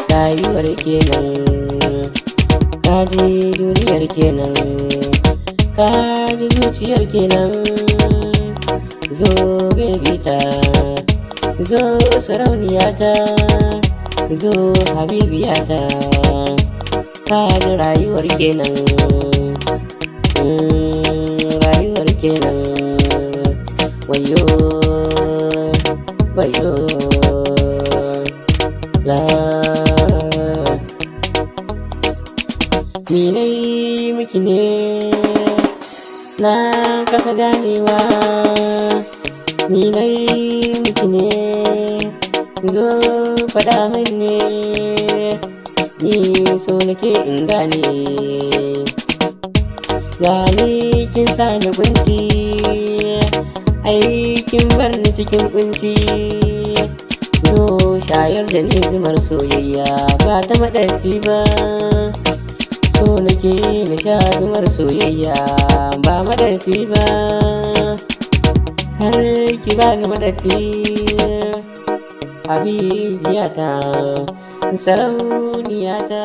rayuwar kenan, kaji duniyar kenan, kaji zuciyar kenan. Zo baby ta, zo sarauniyata, zo habibiyata, kaji rayuwar kenan, rayuwar kenan. Wayo wayo la ni nai miki ne na kasa ganewa, ni nai miki ne zo faɗa min ne, ni so nake in gane. Gani kin sani kunci, aikin bar ni cikin kunci. Zo shayar da ni zumar soyayya ba ta maɗaci ba, so nake na sha zumar soyayya ba maɗaci ba. Har ki ba ga maɗaci habibiyata, sarauniyata.